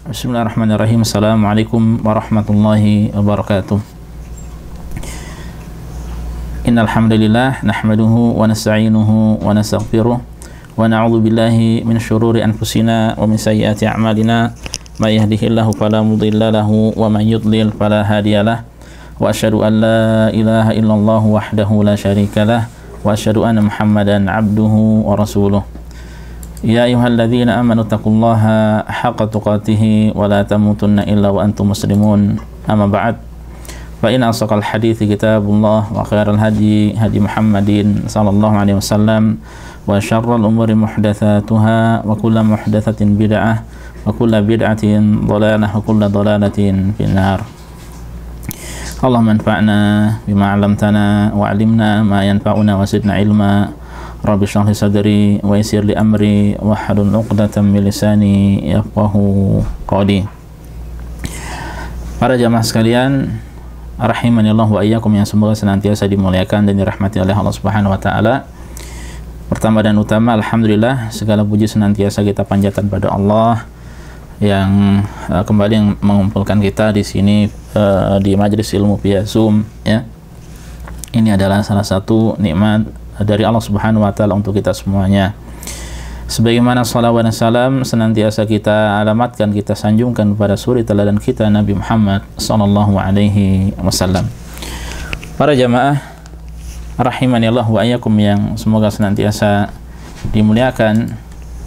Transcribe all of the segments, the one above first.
Bismillahirrahmanirrahim. Assalamualaikum warahmatullahi wabarakatuh. Innal hamdalillah nahmaduhu wa nasta'inuhu wa nastaghfiruh wa na'udzu billahi min syururi anfusina wa min sayyiati a'malina. May yahdihillahu fala mudilla lahu wa may yudlil fala hadiyalah. Wa asyhadu an la ilaha illallah wahdahu la syarikalah wa asyhadu anna Muhammadan 'abduhu wa rasuluh. Ya ayyuhalladzina amanu taqullaha haqqa tuqatih wa la tamutunna illa wa antum muslimun. Amma ba'd. Fa inna asaqal hadithi kitabullah wa khairal hadi hadi Muhammadin sallallahu alaihi wasallam wa syarrul umuri muhdatsatuha wa kullu muhdatsatin bid'ah wa kullu bid'atin dhalalah wa kullu dhalalatin finnar. Allahumma anfa'na bima 'allamtana wa 'allimna ma yanfa'una wa zidna ilma. Rabbi shrah li sadri wa yassir li amri wa hlul 'uqdatam min lisani yafqahu qawli. Para jamaah sekalian, rahimanillah wa iyyakum, yang semoga senantiasa dimuliakan dan dirahmati oleh Allah Subhanahu wa taala. Pertama dan utama, alhamdulillah, segala puji senantiasa kita panjatkan pada Allah yang kembali mengumpulkan kita di sini di majelis ilmu via Zoom, ya. Ini adalah salah satu nikmat dari Allah Subhanahu wa taala untuk kita semuanya. Sebagaimana salawat dan salam senantiasa kita alamatkan, kita sanjungkan kepada suri teladan kita Nabi Muhammad sallallahu alaihi wasallam. Para jamaah rahimanillah wa iyyakum, yang semoga senantiasa dimuliakan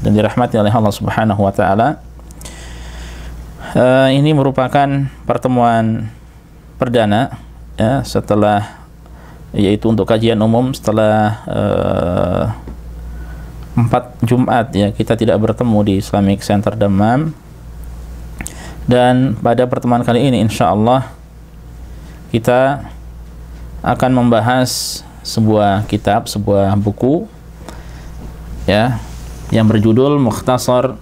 dan dirahmati oleh Allah Subhanahu wa taala. Ini merupakan pertemuan perdana, ya, setelah, yaitu untuk kajian umum setelah 4 Jumat, ya, kita tidak bertemu di Islamic Center Dammam. Dan pada pertemuan kali ini insyaallah kita akan membahas sebuah kitab, sebuah buku, ya, yang berjudul Mukhtasar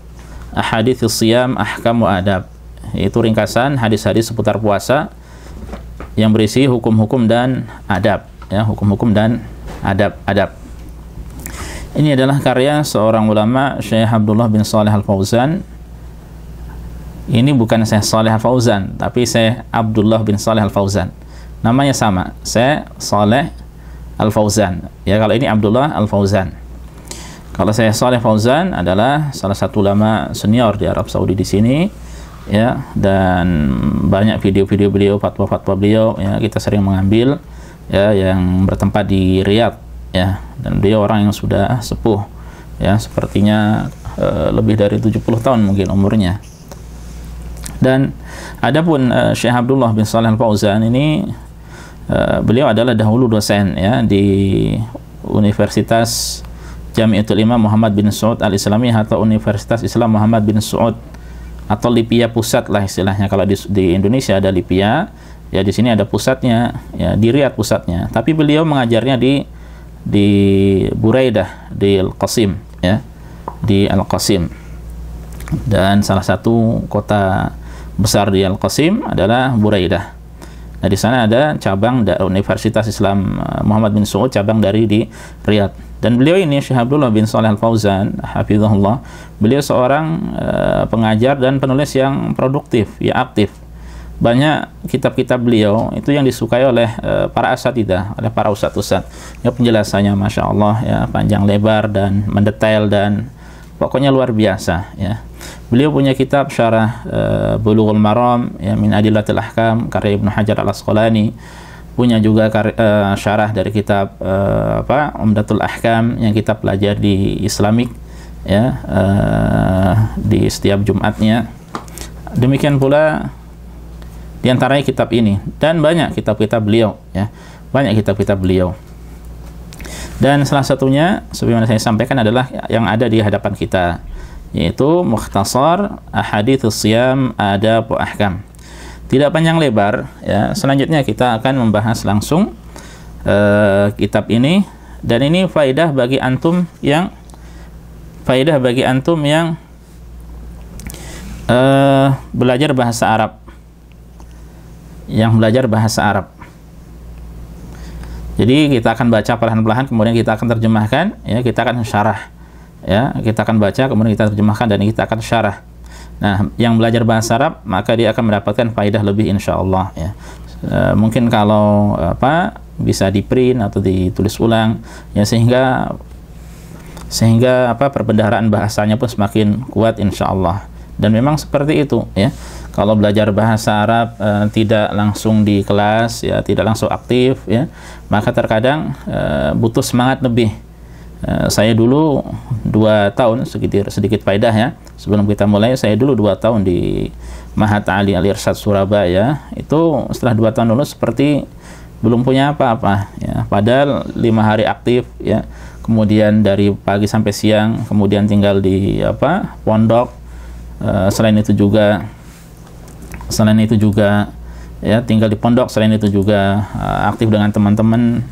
Ahadits Shiyam Ahkam wa Adab, yaitu ringkasan hadis-hadis seputar puasa yang berisi hukum-hukum dan adab, ya, hukum-hukum dan adab-adab. Ini adalah karya seorang ulama, Syekh Abdullah bin Shalih Al-Fauzan. Ini bukan Syekh Shalih Al-Fauzan, tapi Syekh Abdullah bin Shalih Al-Fauzan. Namanya sama, Syekh Shalih Al-Fauzan. Ya, kalau ini Abdullah Al-Fauzan. Kalau Syekh Shalih Fauzan adalah salah satu ulama senior di Arab Saudi di sini, ya, dan banyak video-video beliau, fatwa-fatwa beliau, ya, kita sering mengambil, ya, yang bertempat di Riyadh, ya, dan beliau orang yang sudah sepuh, ya, sepertinya lebih dari 70 tahun mungkin umurnya. Dan adapun Syekh Abdullah bin Shalih Al-Fauzan ini, beliau adalah dahulu dosen, ya, di Universitas Jamiatul Imam Muhammad bin Saud Al-Islamiyah atau Universitas Islam Muhammad bin Saud, atau Lipia pusat lah istilahnya. Kalau di Indonesia ada Lipia, ya, di sini ada pusatnya, ya, di Riyadh pusatnya. Tapi beliau mengajarnya di Buraidah, di Al-Qasim, ya, di Al-Qasim. Dan salah satu kota besar di Al-Qasim adalah Buraidah. Nah, di sana ada cabang Universitas Islam Muhammad bin Saud, cabang dari di Riyadh. Dan beliau ini, Syekh Abdullah bin Shalih Al-Fauzan hafizahullah, beliau seorang pengajar dan penulis yang produktif, ya, aktif. Banyak kitab-kitab beliau itu yang disukai oleh para asatidzah, oleh para ustadz-ustadz. Ya, penjelasannya Masya Allah, ya, panjang lebar dan mendetail dan pokoknya luar biasa, ya. Beliau punya kitab syarah Bulughul Maram, ya, min Adillatil Ahkam, karya Ibnu Hajar Al-Asqalani. Punya juga syarah dari kitab Umdatul Ahkam yang kita pelajari di Islamik, ya, di setiap Jumatnya. Demikian pula diantaranya kitab ini, dan banyak kitab-kitab beliau, ya, banyak kitab-kitab beliau. Dan salah satunya sebagaimana saya sampaikan adalah yang ada di hadapan kita, yaitu Mukhtasar Ahadits Shiyam Adab wa Ahkam. Tidak panjang lebar, ya, selanjutnya kita akan membahas langsung kitab ini, dan ini faedah bagi antum yang belajar bahasa Arab, Jadi kita akan baca perlahan-lahan, kemudian kita akan terjemahkan, ya, kita akan syarah, ya, kita akan baca, kemudian kita terjemahkan, dan kita akan syarah. Nah, yang belajar bahasa Arab maka dia akan mendapatkan faedah lebih insyaallah ya. Mungkin kalau bisa di print atau ditulis ulang ya, sehingga perbendaharaan bahasanya pun semakin kuat insyaallah. Dan memang seperti itu ya. Kalau belajar bahasa Arab tidak langsung di kelas ya, tidak langsung aktif ya, maka terkadang butuh semangat lebih. Saya dulu 2 tahun, sedikit faedah ya, sebelum kita mulai, saya dulu 2 tahun di Mahat Ali Al-Irsyad Surabaya. Itu setelah 2 tahun lulus seperti belum punya apa-apa ya, padahal 5 hari aktif ya, kemudian dari pagi sampai siang, kemudian tinggal di pondok. Selain itu juga ya, tinggal di pondok. Selain itu juga aktif dengan teman-teman,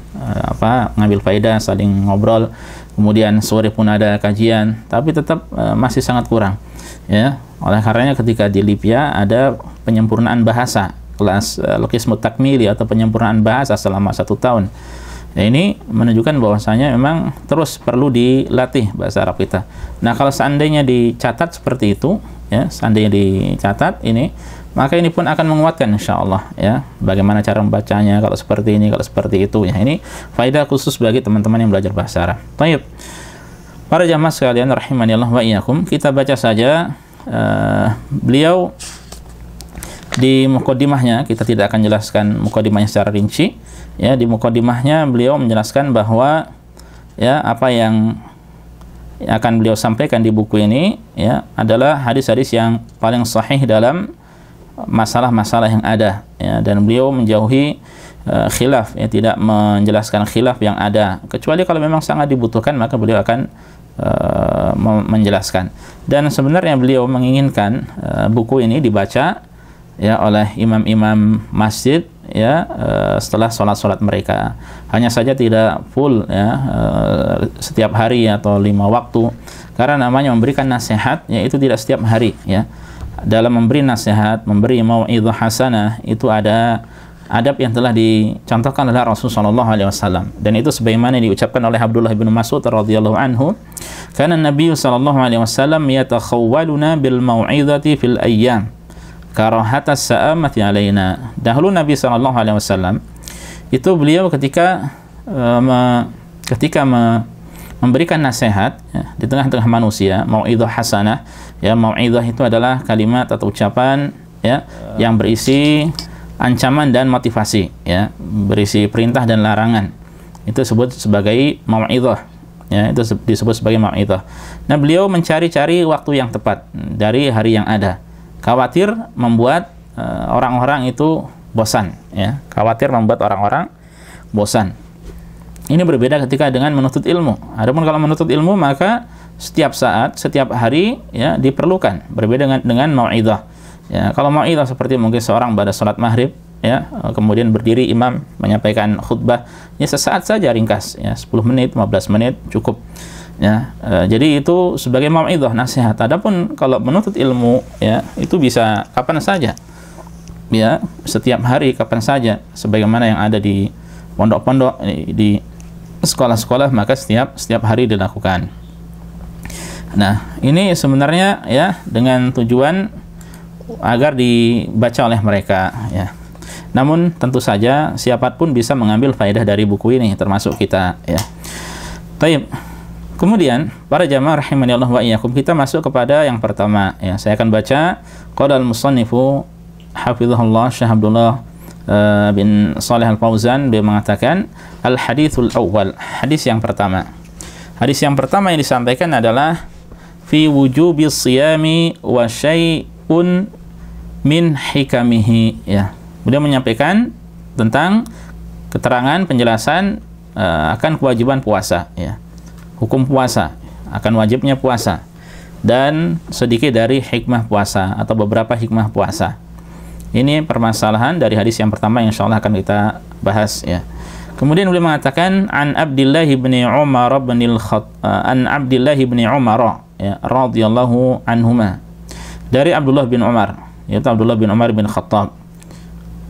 ngambil faedah, saling ngobrol. Kemudian sore pun ada kajian, tapi tetap masih sangat kurang ya. Oleh karenanya ketika di Libya ada penyempurnaan bahasa, kelas Lokismu Takmili atau penyempurnaan bahasa selama 1 tahun. Ya, ini menunjukkan bahwasanya memang terus perlu dilatih bahasa Arab kita. Nah, kalau seandainya dicatat seperti itu ya, seandainya dicatat ini, maka ini pun akan menguatkan insyaallah ya, bagaimana cara membacanya, kalau seperti ini, kalau seperti itu ya. Ini faedah khusus bagi teman-teman yang belajar bahasa Arab. Baik, para jamaah sekalian rahimanillah wa iyyakum, kita baca saja beliau di muqaddimahnya. Kita tidak akan jelaskan muqaddimahnya secara rinci ya. Di muqaddimahnya beliau menjelaskan bahwa ya, apa yang akan beliau sampaikan di buku ini ya adalah hadis-hadis yang paling sahih dalam masalah-masalah yang ada ya, dan beliau menjauhi khilaf ya, tidak menjelaskan khilaf yang ada, kecuali kalau memang sangat dibutuhkan maka beliau akan menjelaskan. Dan sebenarnya beliau menginginkan buku ini dibaca ya oleh imam-imam masjid ya, setelah sholat mereka. Hanya saja tidak full ya, setiap hari atau 5 waktu, karena namanya memberikan nasihat ya, itu tidak setiap hari ya. Dalam memberi nasihat, memberi mau'izah hasanah, itu ada adab yang telah dicontohkan oleh Rasulullah SAW, dan itu sebagaimana diucapkan oleh Abdullah bin Mas'ud radhiyallahu anhu, karena Nabi SAW yatakhawwaluna bil mau'izati fil ayyam karahatas sa'amati alaina. Dahulu Nabi SAW itu beliau ketika memberikan nasihat ya, di tengah-tengah manusia, mau'izah hasanah ya. Mau'izah itu adalah kalimat atau ucapan ya, yang berisi ancaman dan motivasi ya, berisi perintah dan larangan. Itu disebut sebagai mau'izah ya, itu disebut sebagai mau'izah. Nah, beliau mencari-cari waktu yang tepat dari hari yang ada, khawatir membuat orang-orang itu bosan ya, khawatir membuat orang-orang bosan. Ini berbeda ketika dengan menuntut ilmu. Adapun kalau menuntut ilmu maka setiap saat, setiap hari ya diperlukan, berbeda dengan mau'izah ya. Kalau mau'izah seperti mungkin seorang pada sholat maghrib ya, kemudian berdiri imam menyampaikan khutbah ya, sesaat saja, ringkas ya, 10 menit, 15 menit cukup ya. Jadi itu sebagai mau'izah, nasihat. Adapun kalau menuntut ilmu ya, itu bisa kapan saja ya, setiap hari, kapan saja, sebagaimana yang ada di pondok-pondok, di sekolah-sekolah, maka setiap hari dilakukan. Nah, ini sebenarnya ya dengan tujuan agar dibaca oleh mereka ya. Namun tentu saja siapapun bisa mengambil faedah dari buku ini, termasuk kita ya. Baik. Kemudian para jamaah rahimanillah wa iyyakum, kita masuk kepada yang pertama ya. Saya akan baca qala al-musannifu hafizahullah Syekh Abdullah bin Shalih Al-Fauzan, dia mengatakan al-hadithul awwal, hadis yang pertama. Hadis yang pertama yang disampaikan adalah fi wujubis siyami wa syai'un min hikamihi ya. Beliau menyampaikan tentang keterangan penjelasan akan kewajiban puasa ya. Hukum puasa, akan wajibnya puasa, dan sedikit dari hikmah puasa atau beberapa hikmah puasa. Ini permasalahan dari hadis yang pertama yang insyaallah akan kita bahas ya. Kemudian beliau mengatakan an Abdullah bin Umar ya, radhiyallahu anhuma, dari Abdullah bin Umar, yaitu Abdullah bin Umar bin Khattab.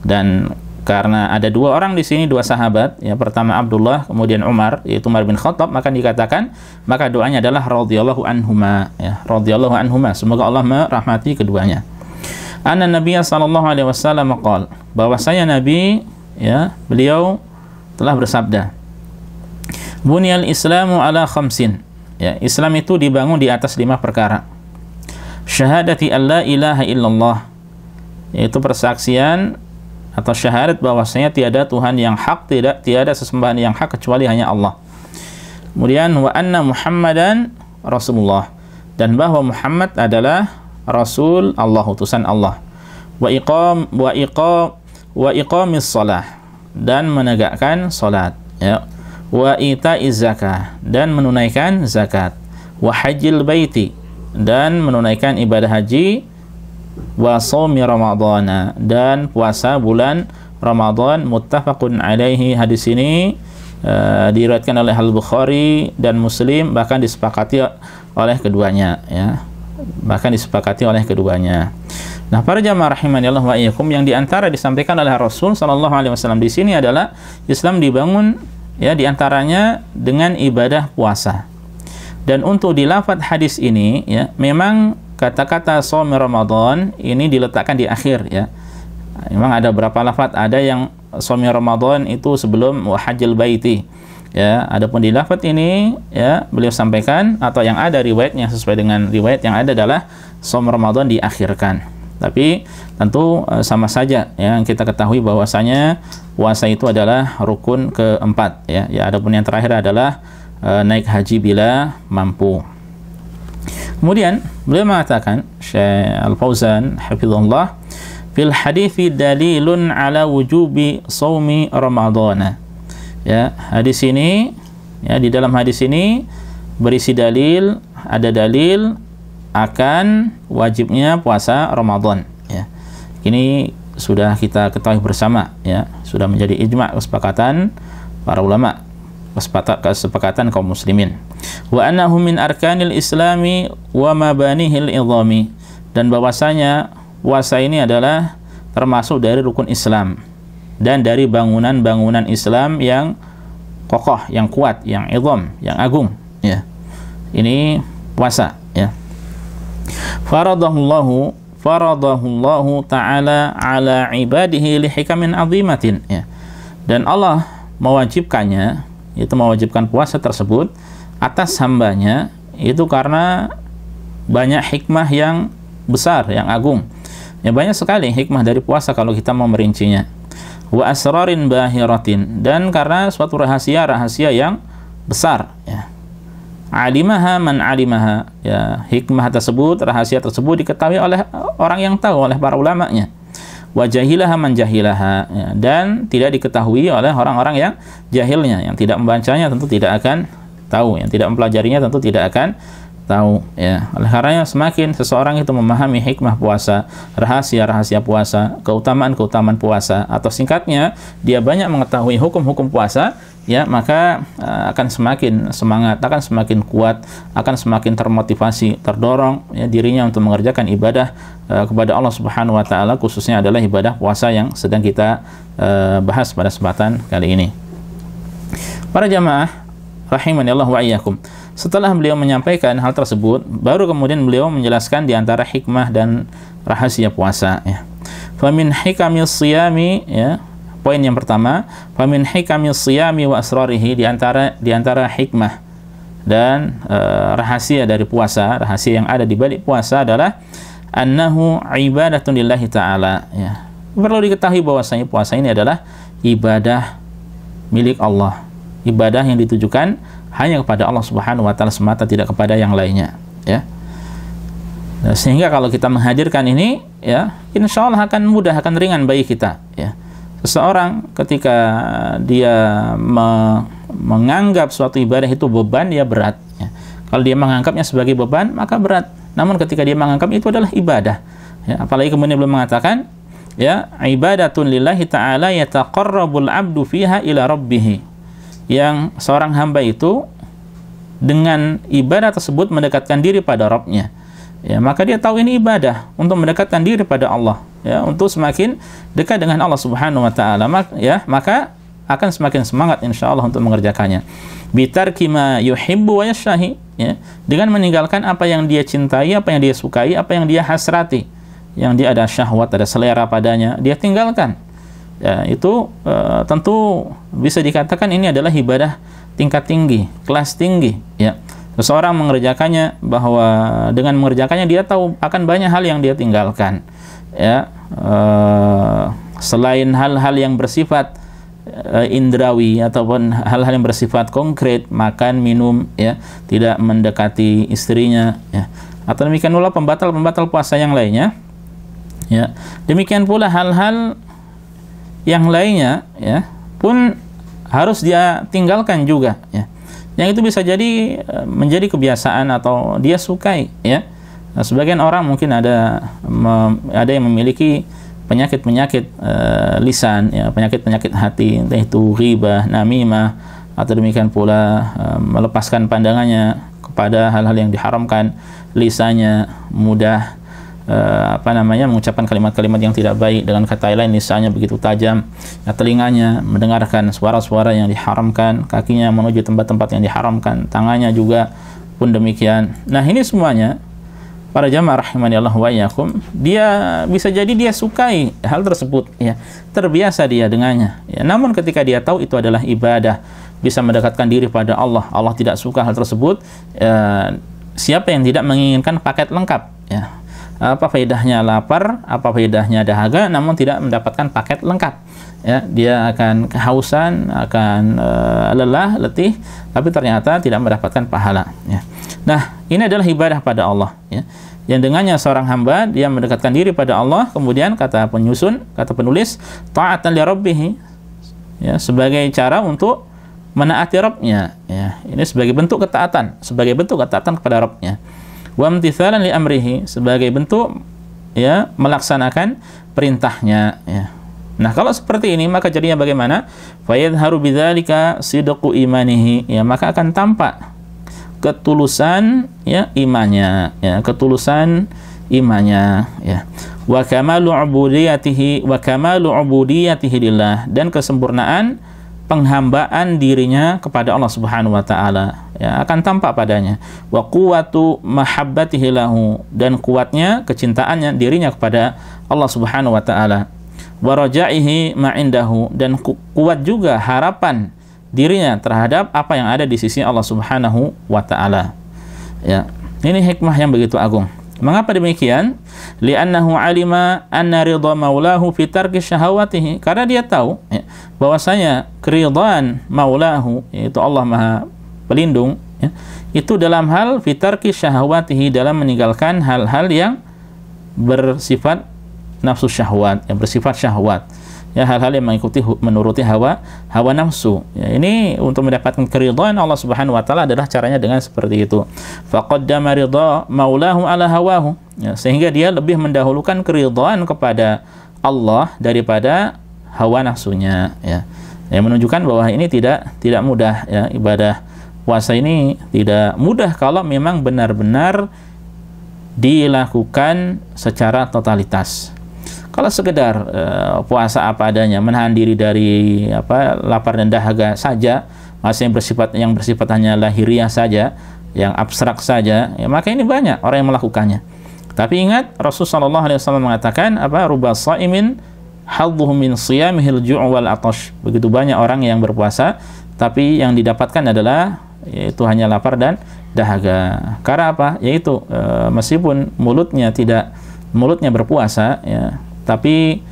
Dan karena ada dua orang di sini, dua sahabat, ya, pertama Abdullah, kemudian Umar, yaitu Umar bin Khattab, maka dikatakan, maka doanya adalah radhiyallahu anhuma, ya, radhiyallahu anhuma, semoga Allah merahmati keduanya. Anna Nabiya sallallahu alaihi wasallam qala, bahwasanya Nabi, ya, beliau telah bersabda, Bunyal Islamu ala khamsin, ya, Islam itu dibangun di atas 5 perkara. Syahadati an la ilaha illallah, yaitu persaksian atau syahadat bahwasanya tiada Tuhan yang hak, tiada sesembahan yang hak kecuali hanya Allah. Kemudian wa anna Muhammadan Rasulullah, dan bahwa Muhammad adalah Rasul Allah, utusan Allah. Wa iqamis shalah, dan menegakkan salat, ya. Wa ita'iz zakah, dan menunaikan zakat. Wa hajjil baiti, dan menunaikan ibadah haji. Wa shaumi ramadhana, dan puasa bulan Ramadan. Muttafaqun alaihi, hadis ini diriwayatkan oleh Al-Bukhari dan Muslim, bahkan disepakati oleh keduanya, ya. Bahkan disepakati oleh keduanya. Nah, para jamaah rahimanillah wa iyyakum, yang diantara disampaikan oleh Rasul sallallahu alaihi wasallam di sini adalah Islam dibangun, ya, diantaranya dengan ibadah puasa. Dan untuk di lafadz hadis ini, ya, memang kata-kata shaum Ramadan ini diletakkan di akhir, ya. Memang ada berapa lafadz, ada yang shaum Ramadan itu sebelum wa hajjil baiti, ya. Adapun di lafadz ini, ya, beliau sampaikan, atau yang ada riwayatnya sesuai dengan riwayat yang ada adalah shaum Ramadan diakhirkan. Tapi tentu sama saja, ya, yang kita ketahui bahwasanya puasa itu adalah rukun keempat, ya. Ya, adapun yang terakhir adalah naik haji bila mampu. Kemudian beliau mengatakan, Syekh Al-Fauzan hafizahullah, fil hadithi dalilun ala wujubi shaumi ramadhana. Ya, hadis ini, ya, di dalam hadis ini berisi dalil, ada dalil akan wajibnya puasa Ramadan, ya. Ini sudah kita ketahui bersama, ya, sudah menjadi ijma', kesepakatan para ulama, kesepakatan kaum muslimin. Wa annahu min arkanil islami wa mabanihil idhami, dan bahwasanya puasa ini adalah termasuk dari rukun Islam dan dari bangunan-bangunan Islam yang kokoh, yang kuat, yang idham, yang agung, ya. Ini puasa, ya. Faradahullahu ta'ala ala ibadihi li hikamin azimatin, ya. Dan Allah mewajibkannya, itu mewajibkan puasa tersebut atas hambanya, itu karena banyak hikmah yang besar, yang agung, ya. Banyak sekali hikmah dari puasa kalau kita mau merincinya. Wa asrarin bahiratin, dan karena suatu rahasia-rahasia yang besar, ya. Alimaha man alimaha, ya, hikmah tersebut, rahasia tersebut diketahui oleh orang yang tahu, oleh para ulamanya. Wa jahilaha man jahilaha, ya, dan tidak diketahui oleh orang-orang yang jahilnya, yang tidak membacanya tentu tidak akan tahu, yang tidak mempelajarinya tentu tidak akan tahu, ya. Oleh karenanya semakin seseorang itu memahami hikmah puasa, rahasia-rahasia puasa, keutamaan-keutamaan puasa, atau singkatnya dia banyak mengetahui hukum-hukum puasa, ya, maka akan semakin semangat, akan semakin kuat, akan semakin termotivasi, terdorong, ya, dirinya untuk mengerjakan ibadah kepada Allah Subhanahu wa taala, khususnya adalah ibadah puasa yang sedang kita bahas pada kesempatan kali ini. Para jamaah rahimanillah wa iyyakum, setelah beliau menyampaikan hal tersebut, baru kemudian beliau menjelaskan di antara hikmah dan rahasia puasa, ya. Famin hikamis siyami, ya, poin yang pertama, famin hikamis siyami wa asrarihi, di antara hikmah dan rahasia dari puasa, rahasia yang ada di balik puasa adalah annahu ibadatun lillahi ta'ala, ya. Perlu diketahui bahwasanya puasa ini adalah ibadah milik Allah, ibadah yang ditujukan hanya kepada Allah Subhanahu wa taala semata, tidak kepada yang lainnya, ya. Nah, sehingga kalau kita menghadirkan ini, ya, insya Allah akan mudah, akan ringan bagi kita, ya. Seseorang ketika dia menganggap suatu ibadah itu beban, dia berat, ya. Kalau dia menganggapnya sebagai beban, maka berat. Namun ketika dia menganggap itu adalah ibadah, ya, apalagi kemudian belum mengatakan, ya, ibadatun lillahi ta'ala yataqarrabul abdu fiha ila rabbih, yang seorang hamba itu dengan ibadah tersebut mendekatkan diri pada Rabb-nya, ya, maka dia tahu ini ibadah untuk mendekatkan diri pada Allah, ya untuk semakin dekat dengan Allah Subhanahu wa taala, maka akan semakin semangat insyaallah untuk mengerjakannya. Bitarki ma yuhibbu wa yashtahi, ya, dengan meninggalkan apa yang dia cintai, apa yang dia sukai, apa yang dia hasrati, yang dia ada syahwat, ada selera padanya, dia tinggalkan. Ya, itu tentu bisa dikatakan ini adalah ibadah tingkat tinggi, kelas tinggi, ya. Seseorang mengerjakannya, bahwa dengan mengerjakannya dia tahu akan banyak hal yang dia tinggalkan, ya, selain hal-hal yang bersifat indrawi ataupun hal-hal yang bersifat konkret, makan, minum, ya, tidak mendekati istrinya, ya, atau demikian pula pembatal puasa yang lainnya, ya. Demikian pula hal-hal yang lainnya, ya, pun harus dia tinggalkan juga, ya. Yang itu bisa jadi menjadi kebiasaan atau dia sukai, ya. Nah, sebagian orang mungkin ada yang memiliki penyakit lisan, ya, penyakit hati, entah itu ghibah, namimah, atau demikian pula melepaskan pandangannya kepada hal-hal yang diharamkan, lisannya mudah mengucapkan kalimat-kalimat yang tidak baik, dengan kata lain lisannya begitu tajam, ya, telinganya mendengarkan suara-suara yang diharamkan, kakinya menuju tempat-tempat yang diharamkan, tangannya juga pun demikian. Nah, ini semuanya para jamaah rahimani Allah wa iyyakum, dia bisa jadi dia sukai hal tersebut, ya, terbiasa dia dengannya, ya. Namun ketika dia tahu itu adalah ibadah, bisa mendekatkan diri pada Allah, Allah tidak suka hal tersebut, siapa yang tidak menginginkan paket lengkap, ya. Apa faedahnya lapar, apa faedahnya dahaga, namun tidak mendapatkan paket lengkap, ya. Dia akan kehausan, akan lelah, letih, tapi ternyata tidak mendapatkan pahala, ya. Nah, ini adalah ibadah pada Allah, ya, yang dengannya seorang hamba dia mendekatkan diri pada Allah. Kemudian kata penulis, ta'atan li rabbih, ya, sebagai cara untuk menaati Rabbnya, ya. Ini sebagai bentuk ketaatan kepada Rabbnya. Wa imtithalan li amrihi, sebagai bentuk, ya, melaksanakan perintahnya, ya. Nah, kalau seperti ini maka jadinya bagaimana? Fa yadhharu bidzalika sidqu imanihi, ya, maka akan tampak ketulusan, ya, imannya, ya, ya. Wa kamalu ubudiyatihi lillah, dan kesempurnaan penghambaan dirinya kepada Allah Subhanahu wa taala, ya, akan tampak padanya. Wa quwwatu mahabbatihi lahu, dan kuatnya kecintaannya dirinya kepada Allah Subhanahu wa taala. Wa raja'ihi ma indahu, dan kuat juga harapan dirinya terhadap apa yang ada di sisi Allah Subhanahu wa taala, ya. Ini hikmah yang begitu agung. Mengapa demikian? Li'annahu alima anna ridha maulahu fi tarki syahawatihi, karena dia tahu, ya, bahwasanya keridhaan maulahu, yaitu Allah Maha Pelindung, ya, itu dalam hal fi tarki syahawatihi, dalam meninggalkan hal-hal yang bersifat nafsu syahwat, yang bersifat syahwat, ya, hal-hal yang menuruti hawa nafsu, ya. Ini untuk mendapatkan keridhaan Allah Subhanahu wa taala adalah caranya dengan seperti itu. Faqaddama ridha maulahu ala hawahu, ya, sehingga dia lebih mendahulukan keridhaan kepada Allah daripada hawa nafsunya, ya. Yang menunjukkan bahwa ini tidak mudah, ya. Ibadah puasa ini tidak mudah kalau memang benar-benar dilakukan secara totalitas. Kalau sekedar puasa apa adanya, menahan diri dari lapar dan dahaga saja, masih yang bersifat hanya lahiriah saja, yang abstrak saja, ya, maka ini banyak orang yang melakukannya. Tapi ingat, Rasulullah SAW mengatakan, ruba shaimin hadduhu min siyamihil ju' wal atash. Begitu banyak orang yang berpuasa, tapi yang didapatkan adalah yaitu hanya lapar dan dahaga. Karena apa? Yaitu meskipun mulutnya berpuasa, ya, tapi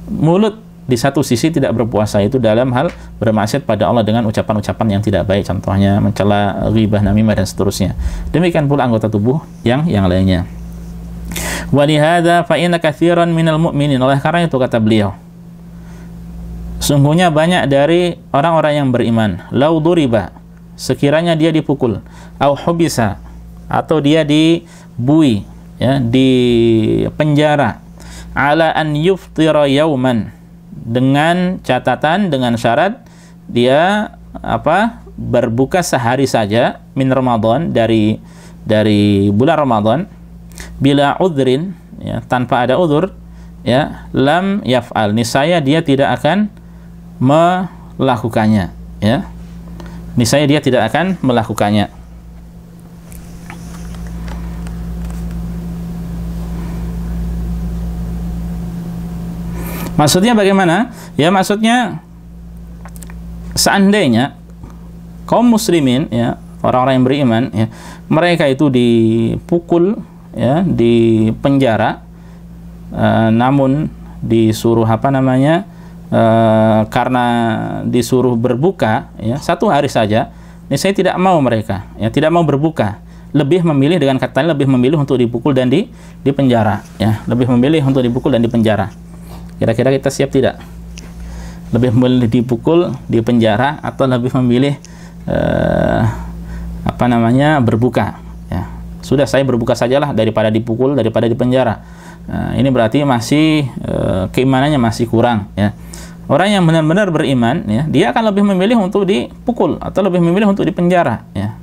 mulut di satu sisi tidak berpuasa, itu dalam hal bermaksiat pada Allah dengan ucapan-ucapan yang tidak baik, contohnya mencela, ghibah, namimah, dan seterusnya. Demikian pula anggota tubuh yang lainnya. Walihada fa inna katsiran minal mu'minin, oleh karena itu kata beliau, sungguhnya banyak dari orang-orang yang beriman, lau duriba, sekiranya dia dipukul, au hubisa, atau dia dibui, ya, di penjara, ala an yuftira yauman, dengan catatan, dengan syarat dia berbuka sehari saja, min Ramadan, dari bulan Ramadan, bila udhrin, ya, tanpa ada udhur, ya, lam yaf'al, niscaya dia tidak akan melakukannya, ya. Niscaya dia tidak akan melakukannya. Maksudnya bagaimana? Ya, maksudnya seandainya kaum muslimin, ya, orang-orang yang beriman, ya, mereka itu dipukul, ya, di penjara, namun disuruh karena disuruh berbuka, ya, 1 hari saja, ini saya tidak mau mereka, ya, tidak mau berbuka, lebih memilih, dengan kata lain, lebih memilih untuk dipukul dan di penjara, ya, lebih memilih untuk dipukul dan di penjara. Kira-kira kita siap tidak? Lebih memilih dipukul, di penjara, atau lebih memilih berbuka, ya. Sudah, saya berbuka sajalah daripada dipukul, daripada di penjara. Ini berarti masih keimanannya masih kurang, ya. Orang yang benar-benar beriman, ya, dia akan lebih memilih untuk dipukul atau lebih memilih untuk dipenjara, ya.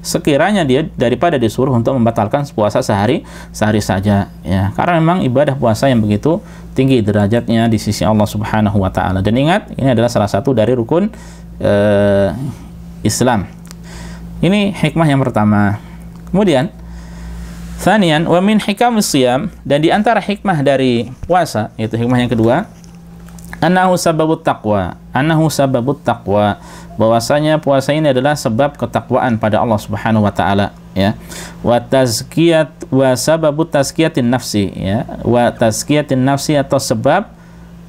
Sekiranya dia daripada disuruh untuk membatalkan puasa sehari saja, ya. Karena memang ibadah puasa yang begitu tinggi derajatnya di sisi Allah Subhanahu wa taala. Dan ingat, ini adalah salah satu dari rukun Islam. Ini hikmah yang pertama. Kemudian tsaniyan, wa min hikamis shiyam, dan di antara hikmah dari puasa, yaitu hikmah yang kedua, annahu sababut taqwa, bahwasanya puasa ini adalah sebab ketakwaan pada Allah Subhanahu wa taala, ya. Wa sababut tazkiyatin nafsi, ya. Wa tazkiyatin nafsi, atau sebab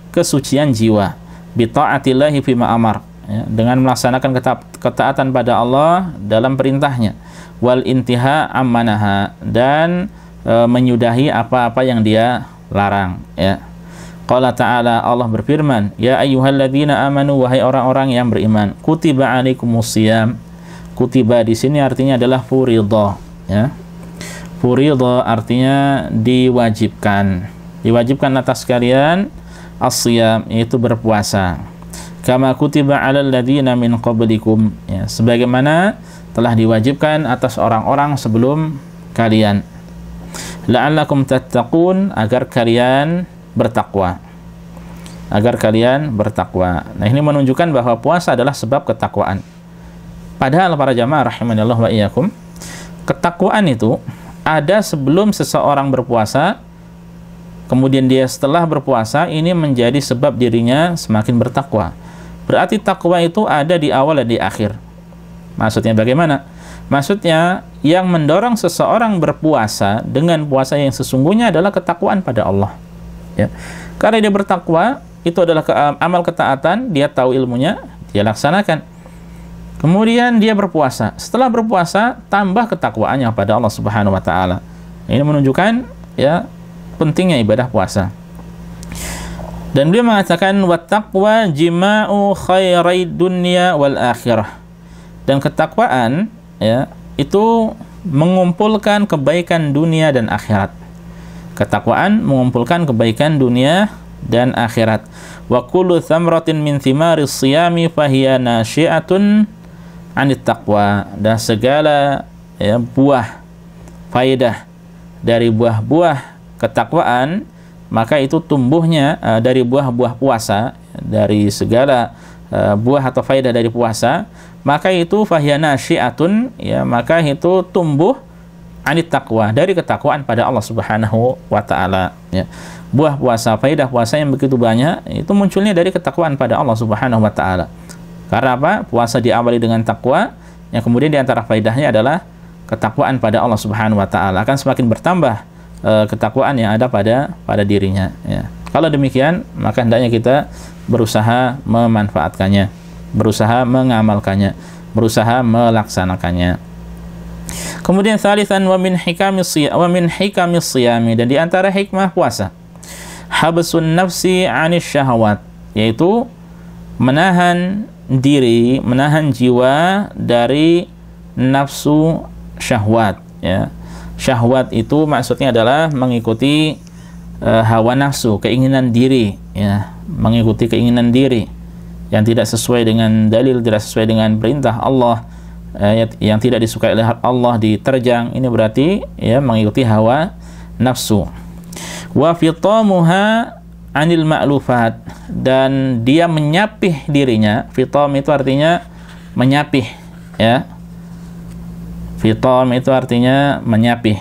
kesucian jiwa, bi ta'atillahi fima amar, ya, dengan melaksanakan ketaatan pada Allah dalam perintahnya, wal intiha ammanaha, dan menyudahi apa-apa yang dia larang, ya. Qala ta'ala, Allah berfirman, ya ayyuhalladzina amanu, wahai orang-orang yang beriman, kutiba alaikumusiyam. Kutiba di sini artinya adalah furidha, ya. Furidha artinya diwajibkan. Diwajibkan atas kalian as-siyam, yaitu berpuasa. Kama kutiba alal ladzina min qablikum, ya, sebagaimana telah diwajibkan atas orang-orang sebelum kalian. La'allakum tattaqun, agar kalian bertakwa. Nah, ini menunjukkan bahwa puasa adalah sebab ketakwaan. Padahal para jamaah rahimanallah wa iyyakum, ketakwaan itu ada sebelum seseorang berpuasa, kemudian dia setelah berpuasa ini menjadi sebab dirinya semakin bertakwa. Berarti takwa itu ada di awal dan di akhir. Maksudnya bagaimana? Maksudnya yang mendorong seseorang berpuasa dengan puasa yang sesungguhnya adalah ketakwaan pada Allah, ya. Karena dia bertakwa, itu adalah amal ketaatan, dia tahu ilmunya, dia laksanakan. Kemudian dia berpuasa. Setelah berpuasa, tambah ketakwaannya pada Allah Subhanahu wa taala. Ini menunjukkan, ya, pentingnya ibadah puasa. Dan beliau mengatakan, wattaqwa jima'u khairai dunya wal akhirah. Dan ketakwaan, ya, itu mengumpulkan kebaikan dunia dan akhirat. Ketakwaan mengumpulkan kebaikan dunia dan akhirat. Wa kullu thamratin min thimaris siyami fahiya nasyi'atun 'anit taqwa. Dan segala, ya, buah faedah dari buah-buah ketakwaan, maka itu tumbuhnya dari buah-buah puasa, dari segala buah atau faedah dari puasa, maka itu fahiya nasyi'atun, ya, maka itu tumbuh anit taqwa, dari ketakwaan pada Allah Subhanahu wa taala, ya. Buah puasa, faedah puasa yang begitu banyak itu munculnya dari ketakwaan pada Allah Subhanahu wa taala. Karena apa? Puasa diawali dengan takwa, yang kemudian di antara faedahnya adalah ketakwaan pada Allah Subhanahu wa taala. Akan semakin bertambah ketakwaan yang ada pada dirinya, ya. Kalau demikian, maka hendaknya kita berusaha memanfaatkannya, berusaha mengamalkannya, berusaha melaksanakannya. Kemudian tsalitsan, wa min hikamis shiyami, dan di antara hikmah puasa, habsun nafsi 'anis syahwat, yaitu menahan diri, menahan jiwa dari nafsu syahwat, ya. Syahwat itu maksudnya adalah mengikuti hawa nafsu, keinginan diri, ya, mengikuti keinginan diri yang tidak sesuai dengan dalil, tidak sesuai dengan perintah Allah, yang tidak disukai oleh Allah diterjang. Ini berarti, ya, mengikuti hawa nafsu. Wa fitamuha anil ma'lufat, dan dia menyapih dirinya. Fitam itu artinya menyapih, ya. Fitam itu artinya menyapih.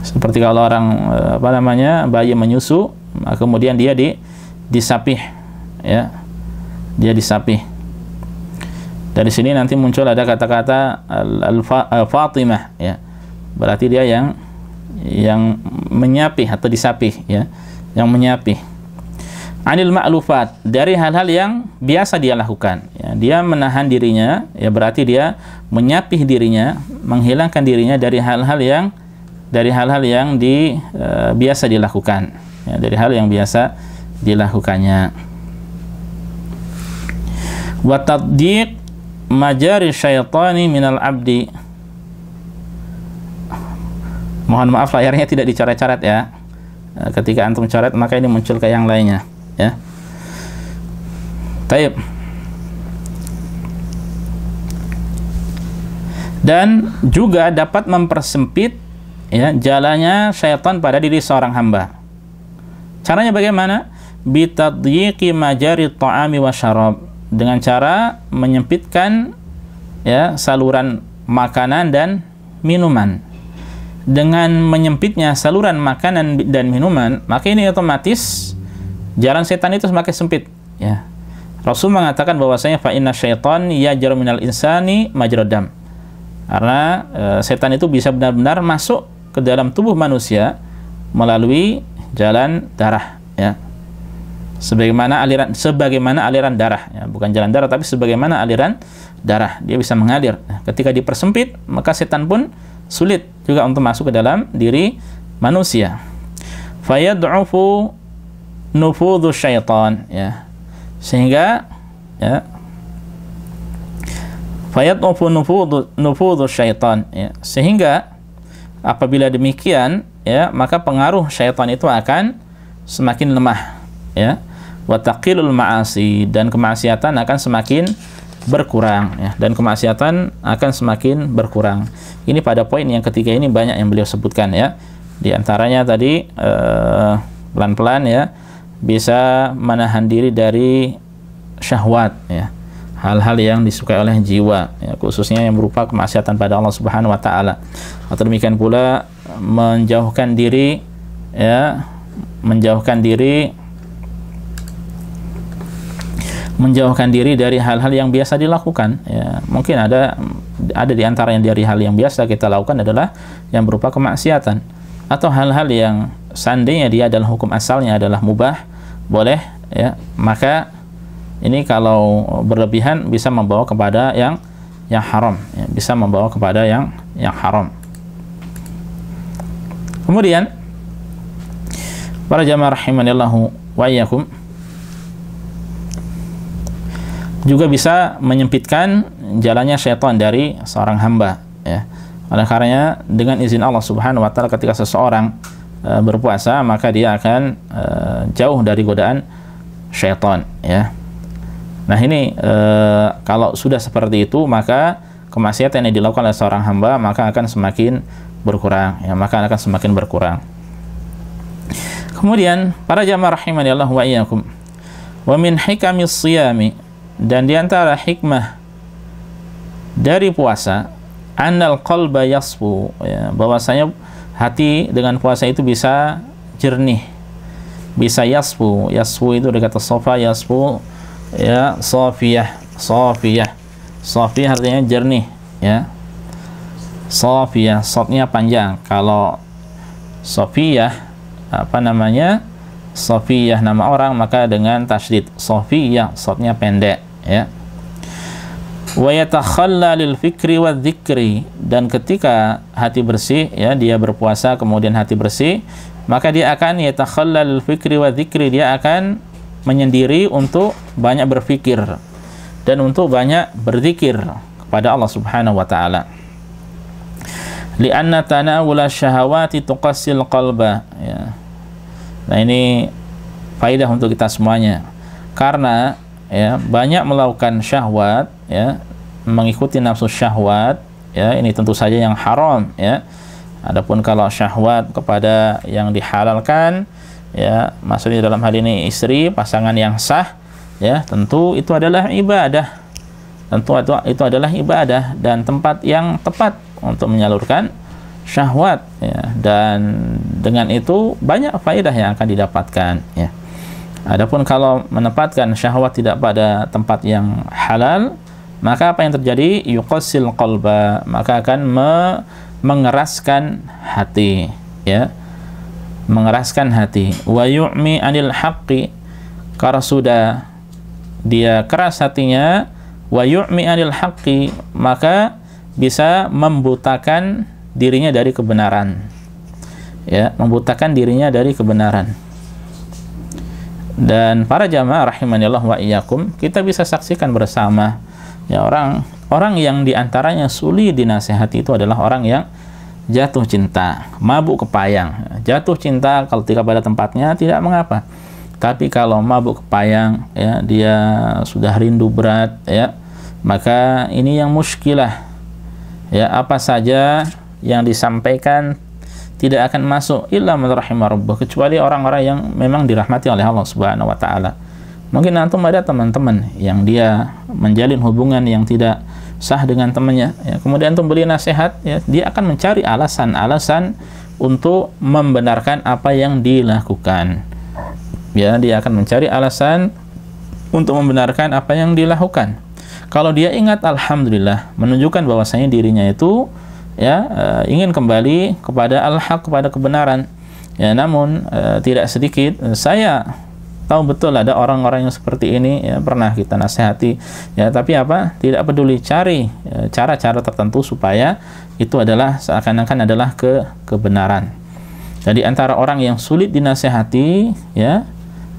Seperti kalau orang bayi menyusu, kemudian dia disapih, ya. Dia disapih. Dari sini nanti muncul ada kata-kata Fatimah, ya. Berarti dia yang menyapih atau disapih, ya. Yang menyapih. Anil ma'lufat, dari hal-hal yang biasa dia lakukan, ya. Dia menahan dirinya, ya, berarti dia menyapih dirinya, menghilangkan dirinya dari hal-hal yang biasa dilakukan, ya, dari hal yang biasa dilakukannya. Wa taddiq majari syaitani minal abdi. Mohon maaf layarnya tidak dicoret-coret, ya. Ketika antum coret maka ini muncul ke yang lainnya, ya. Taib. Dan juga dapat mempersempit, ya, jalannya syaitan pada diri seorang hamba. Caranya bagaimana? Bitadyiqi majari ta'ami wa syarab, dengan cara menyempitkan, ya, saluran makanan dan minuman. Dengan menyempitnya saluran makanan dan minuman, maka ini otomatis jalan setan itu semakin sempit, ya. Rasul mengatakan bahwasanya fa inna syaitan yajru minal insani majrad dam. Karena setan itu bisa benar-benar masuk ke dalam tubuh manusia melalui jalan darah, ya. Sebagaimana aliran darah, ya. Bukan jalan darah tapi sebagaimana aliran darah, dia bisa mengalir. Ketika dipersempit, maka setan pun sulit juga untuk masuk ke dalam diri manusia. Fayad'ufu nufudhu syaitan, ya. Sehingga, ya, fayad'ufu nufudhu syaitan, ya. Sehingga apabila demikian, ya, maka pengaruh syaitan itu akan semakin lemah, ya. Wa taqilul ma'asi, dan kemaksiatan akan semakin berkurang, ya, dan kemaksiatan akan semakin berkurang. Ini pada poin yang ketiga ini banyak yang beliau sebutkan, ya. Di antaranya tadi pelan-pelan, ya, bisa menahan diri dari syahwat, ya, hal-hal yang disukai oleh jiwa, ya, khususnya yang berupa kemaksiatan pada Allah Subhanahu wa taala. Atau demikian pula menjauhkan diri, ya, menjauhkan diri dari hal-hal yang biasa dilakukan, ya. Mungkin ada di antara yang dari hal yang biasa kita lakukan adalah yang berupa kemaksiatan atau hal-hal yang seandainya dia adalah hukum asalnya adalah mubah, boleh, ya, maka ini kalau berlebihan bisa membawa kepada yang haram, ya, bisa membawa kepada yang haram. Kemudian para jamaah rahimanillahu wa iyyakum, juga bisa menyempitkan jalannya syaitan dari seorang hamba, ya. Oleh karenanya dengan izin Allah Subhanahu wa taala ketika seseorang berpuasa, maka dia akan jauh dari godaan syaitan, ya. Nah, ini kalau sudah seperti itu, maka kemaksiatan yang dilakukan oleh seorang hamba maka akan semakin berkurang, ya, maka akan semakin berkurang. Kemudian para jamaah rahimanillah wa iyyakum, wa min hikamis shiyami, dan diantara hikmah dari puasa, annal qalba yasfu, ya, bahwasanya hati dengan puasa itu bisa jernih, bisa yasfu. Yasfu itu dari kata sofa, yasfu, ya, safiyah artinya jernih, ya. Safiyah, shotnya panjang. Kalau safiyah Safiyah nama orang, maka dengan tasydid Safiyah, shotnya pendek, ya. Wa yatakhalla lil fikri wa dzikri, dan ketika hati bersih, ya, dia berpuasa kemudian hati bersih, maka dia akan yatakhalla lil fikri wa dzikri, dia akan menyendiri untuk banyak berfikir dan untuk banyak berzikir kepada Allah Subhanahu wa taala. Li'anna tanawula syahawati tuqassil qalba, ya. Nah, ini faedah untuk kita semuanya. Karena, ya, banyak melakukan syahwat, ya, mengikuti nafsu syahwat, ya, ini tentu saja yang haram, ya, Adapun kalau syahwat kepada yang dihalalkan, ya, maksudnya dalam hal ini istri, pasangan yang sah, ya, tentu itu adalah ibadah. Tentu itu adalah ibadah dan tempat yang tepat untuk menyalurkan syahwat, ya, dan dengan itu banyak faedah yang akan didapatkan, ya. Adapun kalau menempatkan syahwat tidak pada tempat yang halal, maka apa yang terjadi? Yuqassil qalba, maka akan mengeraskan hati, ya, mengeraskan hati. Wa yu'mi 'anil haqqi, karena sudah dia keras hatinya, wa yu'mi 'anil haqqi, maka bisa membutakan dirinya dari kebenaran, ya, membutakan dirinya dari kebenaran. Dan para jamaah rahimanillah wa iyyakum, kita bisa saksikan bersama, ya, orang yang diantaranya sulit dinasihati itu adalah orang yang jatuh cinta, mabuk kepayang. Jatuh cinta kalau tidak pada tempatnya tidak mengapa, tapi kalau mabuk kepayang, ya, dia sudah rindu berat, ya, maka ini yang muskilah, ya, apa saja yang disampaikan tidak akan masuk illa man rahimah rabbah, kecuali orang-orang yang memang dirahmati oleh Allah Subhanahu wa taala. Mungkin antum ada teman-teman yang dia menjalin hubungan yang tidak sah dengan temannya, ya, kemudian antum beri nasihat, ya, dia akan mencari alasan-alasan untuk membenarkan apa yang dilakukan. Ya, dia akan mencari alasan untuk membenarkan apa yang dilakukan. Kalau dia ingat alhamdulillah, menunjukkan bahwasanya dirinya itu, ya, ingin kembali kepada al-haq, kepada kebenaran, ya, namun tidak sedikit saya tahu betul ada orang-orang yang seperti ini, ya, pernah kita nasihati, ya, tapi apa, tidak peduli, cari cara-cara tertentu supaya itu adalah seakan-akan adalah kebenaran. Jadi antara orang yang sulit dinasihati, ya,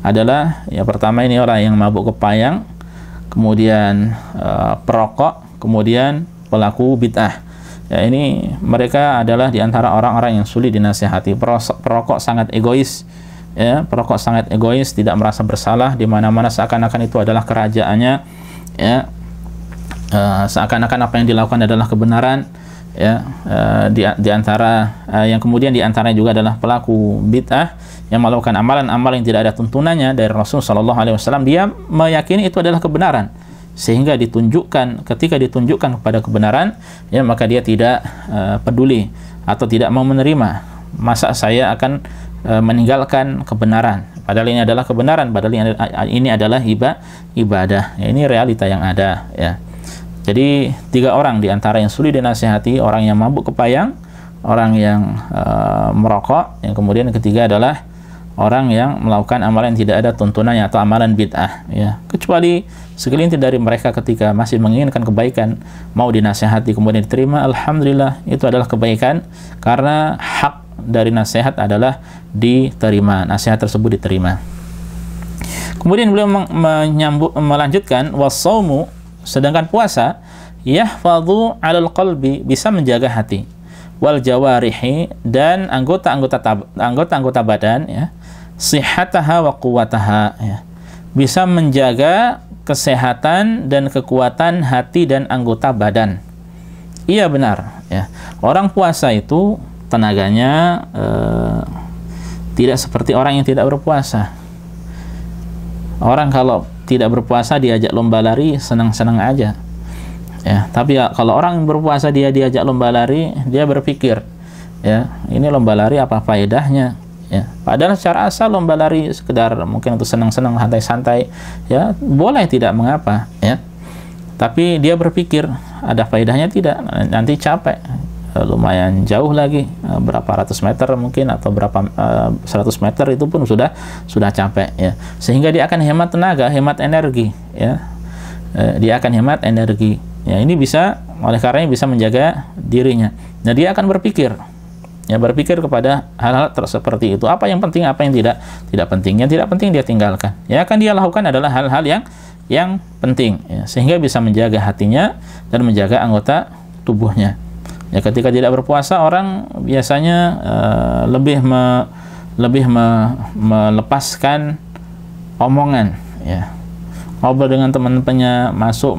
adalah, ya, pertama ini orang yang mabuk kepayang, kemudian perokok, kemudian pelaku bid'ah. Ya, ini mereka adalah di antara orang-orang yang sulit dinasihati. Perokok sangat egois, ya, perokok sangat egois, tidak merasa bersalah, di mana-mana seakan-akan itu adalah kerajaannya, ya, seakan-akan apa yang dilakukan adalah kebenaran, ya. Di antara yang kemudian di antaranya juga adalah pelaku bid'ah yang melakukan amalan-amalan yang tidak ada tuntunannya dari Rasul sallallahu alaihi wasallam. Dia meyakini itu adalah kebenaran, sehingga ketika ditunjukkan kepada kebenaran, ya, maka dia tidak peduli atau tidak mau menerima. Masa saya akan meninggalkan kebenaran, padahal ini adalah kebenaran, padahal ini adalah ibadah. Ya, ini realita yang ada, ya. Jadi 3 orang di antara yang sulit dinasihati: orang yang mabuk kepayang, orang yang merokok, yang kemudian yang ketiga adalah orang yang melakukan amalan yang tidak ada tuntunannya atau amalan bid'ah, ya. Kecuali segelintir dari mereka ketika masih menginginkan kebaikan, mau dinasihati kemudian diterima, alhamdulillah, itu adalah kebaikan, karena hak dari nasihat adalah diterima, nasihat tersebut diterima. Kemudian beliau melanjutkan, wasaumu, sedangkan puasa, yahfadhu 'alal qalbi, bisa menjaga hati, wal jawarihi, dan anggota-anggota badan, ya, sihhataha wa quwwataha, ya, bisa menjaga kesehatan dan kekuatan hati dan anggota badan. Iya, benar, ya. Orang puasa itu tenaganya tidak seperti orang yang tidak berpuasa. Orang kalau tidak berpuasa diajak lomba lari senang-senang aja, ya. Tapi ya, kalau orang yang berpuasa dia diajak lomba lari, dia berpikir, ya, ini lomba lari apa faedahnya, ya. Padahal secara asal lomba lari sekedar mungkin untuk senang-senang, santai-santai, ya, boleh, tidak mengapa, ya. Tapi dia berpikir ada faedahnya tidak, nanti capek, lumayan jauh lagi, berapa ratus meter mungkin, atau berapa 100 meter itu pun sudah capek, ya. Sehingga dia akan hemat tenaga, hemat energi, ya. Dia akan hemat energi, ya. Ini bisa, oleh karenanya bisa menjaga dirinya. Nah, dia akan berpikir, ya, berpikir kepada hal-hal seperti itu, apa yang penting, apa yang tidak penting. Yang tidak penting dia tinggalkan. Ya, akan dia lakukan adalah hal-hal yang penting, ya, sehingga bisa menjaga hatinya dan menjaga anggota tubuhnya. Ya, ketika tidak berpuasa, orang biasanya lebih melepaskan omongan, ya, ngobrol dengan teman-temannya, masuk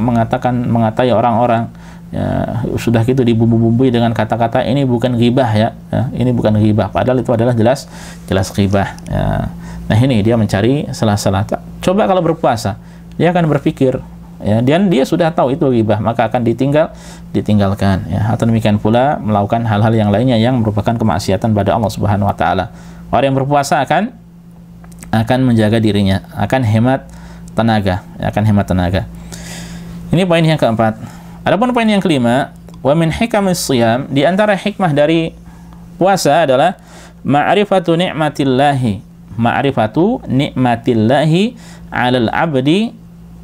mengatai orang-orang, ya, sudah gitu dibumbu-bumbui dengan kata-kata ini bukan ghibah ya, ini bukan ghibah, padahal itu adalah jelas ghibah ya. Nah ini dia mencari salah-salah. Coba kalau berpuasa dia akan berpikir ya, dan dia sudah tahu itu ghibah, maka akan ditinggalkan ya. Atau demikian pula melakukan hal-hal yang lainnya yang merupakan kemaksiatan pada Allah Subhanahu wa taala. Orang yang berpuasa akan menjaga dirinya, akan hemat tenaga, akan hemat tenaga. Ini poin yang keempat. Adapun poin yang kelima, wa min hikamis shiyam, di antara hikmah dari puasa adalah ma'rifatu ni'matillahi 'alal 'abdi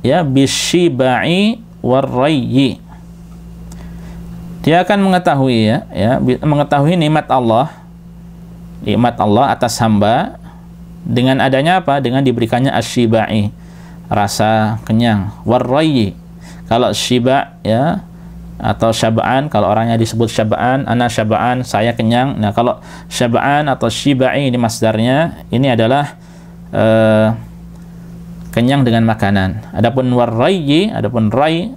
ya bisyiba'i warrayyi. Dia akan mengetahui mengetahui nikmat Allah atas hamba dengan adanya apa? Dengan diberikannya asyiba'i, rasa kenyang, warrayyi. Kalau syiba ya, atau syaba'an, kalau orangnya disebut syaba'an, ana syaba'an, saya kenyang. Nah, kalau syaba'an atau syiba'i ini masdarnya, ini adalah kenyang dengan makanan. Adapun warrayyi, adapun ray,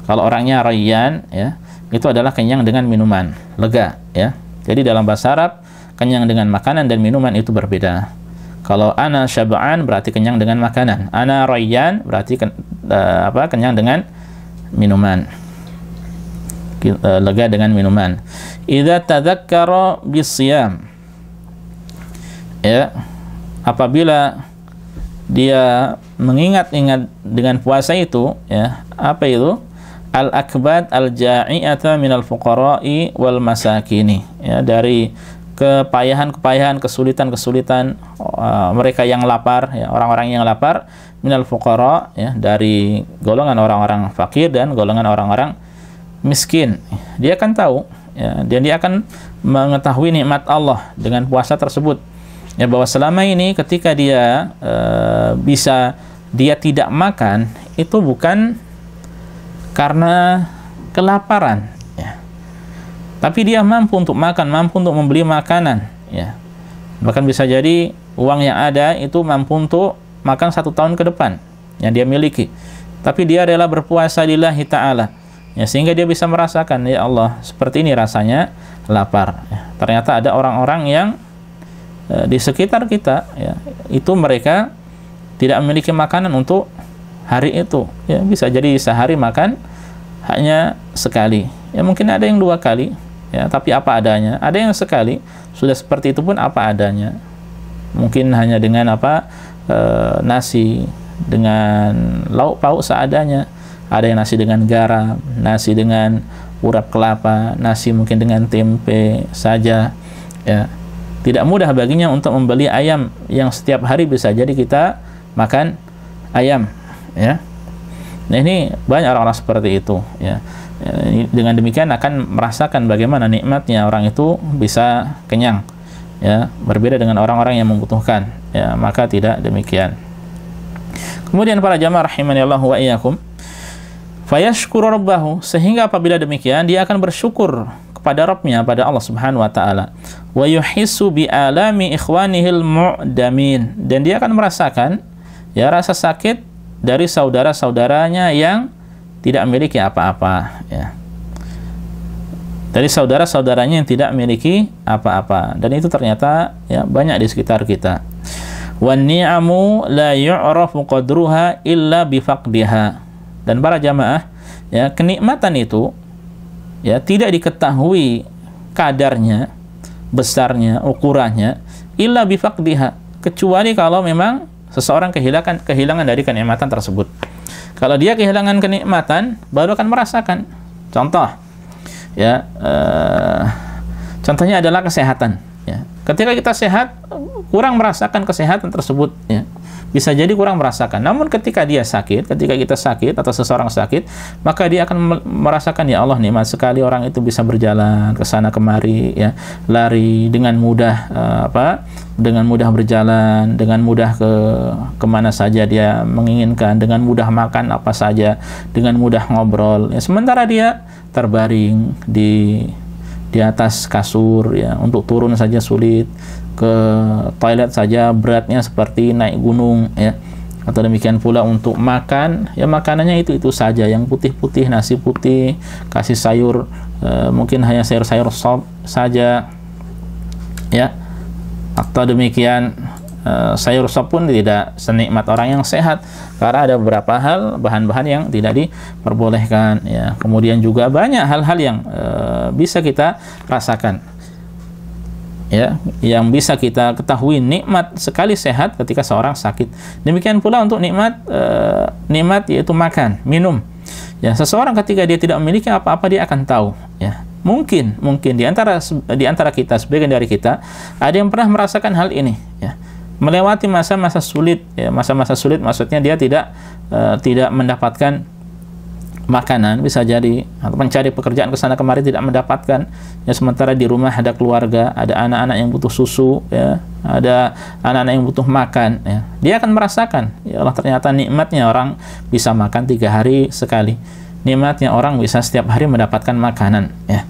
kalau orangnya rayyan ya, itu adalah kenyang dengan minuman, lega ya. Jadi dalam bahasa Arab, kenyang dengan makanan dan minuman itu berbeda. Kalau ana syaba'an berarti kenyang dengan makanan. Ana rayyan berarti kenyang dengan minuman. Lega dengan minuman. Idza tadzakkara bisiyam. Ya. Apabila dia mengingat-ingat dengan puasa itu ya, apa itu? Al-akbat al-ja'i'ata minal fuqara'i wal masakini. Ya, dari kepayahan-kepayahan, kesulitan-kesulitan mereka yang lapar ya, orang-orang yang lapar, minal fuqara ya, dari golongan orang-orang fakir dan golongan orang-orang miskin. Dia akan tahu ya, dan dia akan mengetahui nikmat Allah dengan puasa tersebut ya, bahwa selama ini ketika dia dia tidak makan itu bukan karena kelaparan ya, tapi dia mampu untuk makan, mampu untuk membeli makanan ya. Bahkan bisa jadi uang yang ada itu mampu untuk makan 1 tahun ke depan yang dia miliki, tapi dia rela berpuasa lillahi ta'ala ya, sehingga dia bisa merasakan, ya Allah, seperti ini rasanya lapar ya. Ternyata ada orang-orang yang di sekitar kita ya, itu mereka tidak memiliki makanan untuk hari itu ya, bisa jadi sehari makan hanya sekali ya, mungkin ada yang 2 kali ya, tapi apa adanya. Ada yang sekali, sudah seperti itu pun apa adanya, mungkin hanya dengan nasi dengan lauk pauk seadanya. Ada yang nasi dengan garam, nasi dengan urap kelapa, nasi mungkin dengan tempe saja ya. Tidak mudah baginya untuk membeli ayam yang setiap hari bisa jadi kita makan ayam ya. Nah, ini banyak orang-orang seperti itu ya. Dengan demikian akan merasakan bagaimana nikmatnya orang itu bisa kenyang ya, berbeda dengan orang-orang yang membutuhkan ya, maka tidak demikian. Kemudian para jamaah rahimanillahu wa iyyakum, fayashkuru rabbahu, sehingga apabila demikian dia akan bersyukur kepada Rabbnya, pada Allah Subhanahu wa taala. Wa yuhissu bi alami ikhwanihil mu'damin, dan dia akan merasakan ya rasa sakit dari saudara-saudaranya yang tidak memiliki apa-apa ya. Dari saudara-saudaranya yang tidak memiliki apa-apa, dan itu ternyata ya banyak di sekitar kita. Wan ni'amu la yu'rafu qadruha illa bifaqdiha, dan para jamaah ya, kenikmatan itu ya tidak diketahui kadarnya, besarnya, ukurannya, illa bifaqdiha, kecuali kalau memang seseorang kehilangan dari kenikmatan tersebut. Kalau dia kehilangan kenikmatan, baru akan merasakan. Contoh ya, contohnya adalah kesehatan ya. Ketika kita sehat, kurang merasakan kesehatan tersebut ya, bisa jadi kurang merasakan. Namun ketika dia sakit, ketika kita sakit atau seseorang sakit, maka dia akan merasakan, ya Allah, nikmat sekali orang itu bisa berjalan ke sana kemari ya, lari dengan mudah, dengan mudah berjalan, dengan mudah kemana saja dia menginginkan, dengan mudah makan apa saja, dengan mudah ngobrol ya. Sementara dia terbaring di atas kasur ya, untuk turun saja sulit, ke toilet saja beratnya seperti naik gunung ya. Atau demikian pula untuk makan, ya makanannya itu saja, yang putih-putih, nasi putih, kasih sayur, mungkin hanya sayur-sayur sop saja, ya. Atau demikian sayur sop pun tidak senikmat orang yang sehat, karena ada beberapa hal bahan-bahan yang tidak diperbolehkan, ya. Kemudian juga banyak hal-hal yang bisa kita rasakan, ya, yang bisa kita ketahui nikmat sekali sehat ketika seorang sakit. Demikian pula untuk nikmat yaitu makan, minum. Ya, seseorang ketika dia tidak memiliki apa-apa, dia akan tahu, ya. Mungkin di antara kita, sebagian dari kita ada yang pernah merasakan hal ini, ya. Melewati masa-masa sulit, ya, masa-masa sulit maksudnya dia tidak mendapatkan makanan, bisa jadi, atau mencari pekerjaan ke sana kemari tidak mendapatkan, ya, sementara di rumah ada keluarga, ada anak-anak yang butuh susu, ya, ada anak-anak yang butuh makan, ya. Dia akan merasakan, ya Allah, ternyata nikmatnya orang bisa makan 3 hari sekali, nikmatnya orang bisa setiap hari mendapatkan makanan, ya.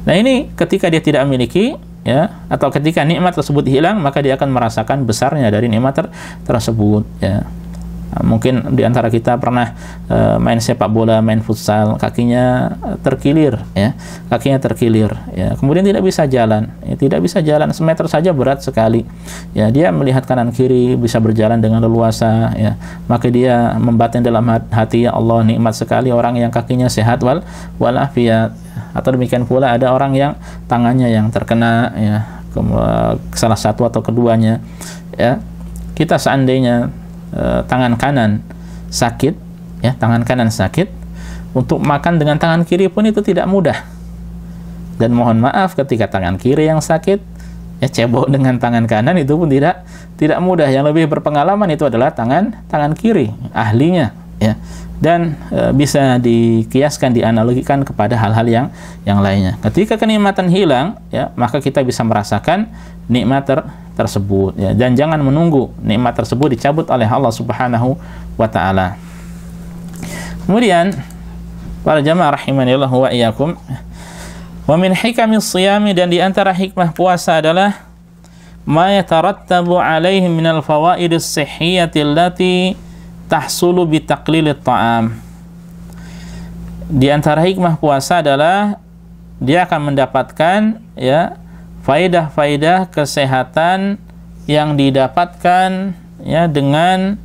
Nah, ini ketika dia tidak memiliki, ya, atau ketika nikmat tersebut hilang, maka dia akan merasakan besarnya dari nikmat tersebut, ya. Mungkin di antara kita pernah main sepak bola, main futsal, kakinya terkilir, ya, ya. Kemudian tidak bisa jalan, ya, tidak bisa jalan semeter saja berat sekali, ya. Dia melihat kanan kiri bisa berjalan dengan leluasa, ya. Maka dia membatin dalam hati, ya Allah, nikmat sekali orang yang kakinya sehat walafiat. Atau demikian pula ada orang yang tangannya yang terkena, ya, salah satu atau keduanya, ya. Kita seandainya tangan kanan sakit, ya, tangan kanan sakit, untuk makan dengan tangan kiri pun itu tidak mudah. Dan mohon maaf, ketika tangan kiri yang sakit, ya, cebok dengan tangan kanan itu pun tidak mudah. Yang lebih berpengalaman itu adalah tangan kiri, ahlinya, ya. Dan bisa dikiaskan, dianalogikan kepada hal-hal yang lainnya. Ketika kenikmatan hilang, ya, maka kita bisa merasakan nikmat tersebut, ya. Dan jangan menunggu nikmat tersebut dicabut oleh Allah Subhanahu wa taala. Kemudian para jamaah rahimanillah wa iyyakum, wa min hikamis shiyami, dan di antara hikmah puasa adalah ma yatarattabu alaihi minal fawaidis sihhiyati allati tahsulu bi taqlilit ta'am. Di antara hikmah puasa adalah dia akan mendapatkan, ya, faidah-faidah kesehatan yang didapatkan, ya, dengan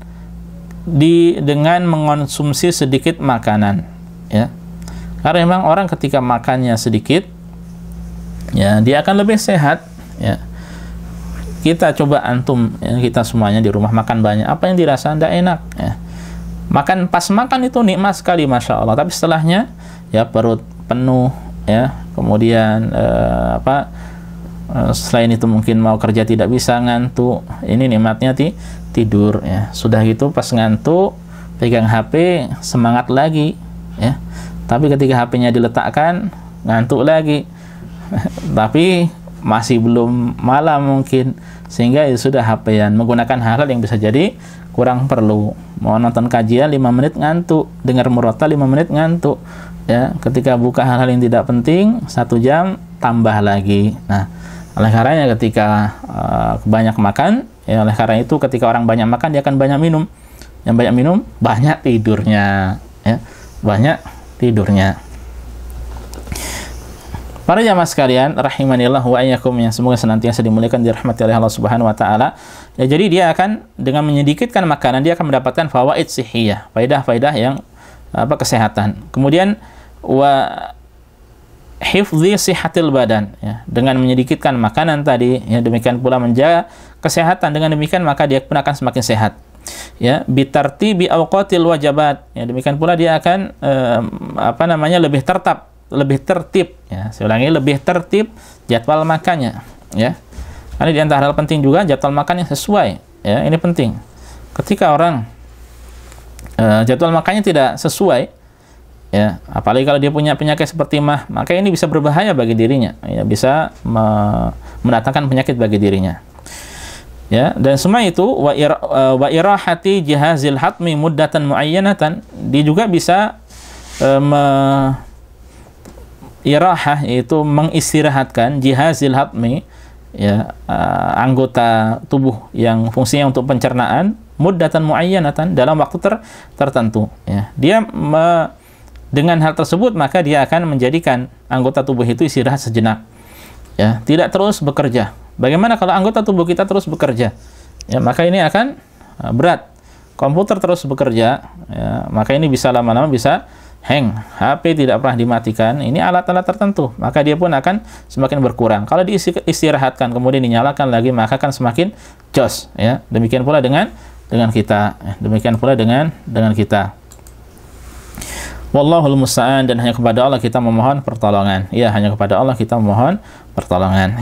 mengonsumsi sedikit makanan, ya. Karena memang orang ketika makannya sedikit, ya, dia akan lebih sehat, ya. Kita coba antum, ya, kita semuanya di rumah makan banyak, apa yang dirasa tidak enak, ya. Pas makan itu nikmat sekali, masya Allah, tapi setelahnya, ya, perut penuh, ya, kemudian selain itu mungkin mau kerja tidak bisa, ngantuk. Ini nikmatnya tidur, ya. Sudah gitu pas ngantuk pegang HP, semangat lagi, ya. Tapi ketika HP-nya diletakkan, ngantuk lagi. Tapi masih belum malam mungkin, sehingga itu sudah HP-an, menggunakan hal-hal yang bisa jadi kurang perlu. Mau nonton kajian 5 menit ngantuk, dengar murotal 5 menit ngantuk, ya. Ketika buka hal-hal yang tidak penting 1 jam tambah lagi. Nah, oleh karenanya ketika banyak makan, ya, oleh karena itu ketika orang banyak makan dia akan banyak minum. Yang banyak minum banyak tidurnya, ya, banyak tidurnya. Para jamaah sekalian rahimanillah wa iyyakum, yang semoga senantiasa dimuliakan, dirahmati oleh Allah Subhanahu wa taala. Ya, jadi dia akan dengan menyedikitkan makanan dia akan mendapatkan fawaid sihhiyah, faidah-faidah yang kesehatan. Kemudian wa hifdzi sihhatil badan, ya, dengan menyedikitkan makanan tadi, ya, demikian pula menjaga kesehatan. Dengan demikian maka dia pun akan semakin sehat, ya. Bitartibi awqatil wajibat, ya, demikian pula dia akan lebih tertib, ya. Saya ulangi, lebih tertib jadwal makannya, ya. Karena di antara hal penting juga jadwal makannya sesuai, ya. Ini penting. Ketika orang jadwal makannya tidak sesuai, ya, apalagi kalau dia punya penyakit seperti mah, maka ini bisa berbahaya bagi dirinya, ya, bisa mendatangkan penyakit bagi dirinya, ya. Dan semua itu wa irahati jihazil hatmi muddatan muayyanatan, dia juga bisa irahah, yaitu mengistirahatkan jihazil hatmi, ya, anggota tubuh yang fungsinya untuk pencernaan, muddatan muayyanatan, dalam waktu tertentu, ya. Dengan hal tersebut maka dia akan menjadikan anggota tubuh itu istirahat sejenak, ya, tidak terus bekerja. Bagaimana kalau anggota tubuh kita terus bekerja? Ya, maka ini akan berat. Komputer terus bekerja, ya, maka ini bisa lama-lama bisa hang. HP tidak pernah dimatikan. Ini alat-alat tertentu, maka dia pun akan semakin berkurang. Kalau diistirahatkan kemudian dinyalakan lagi, maka akan semakin jos, ya. Demikian pula dengan kita. Demikian pula dengan kita. Wallahul musta'an, dan hanya kepada Allah kita memohon pertolongan. Ya, hanya kepada Allah kita memohon pertolongan.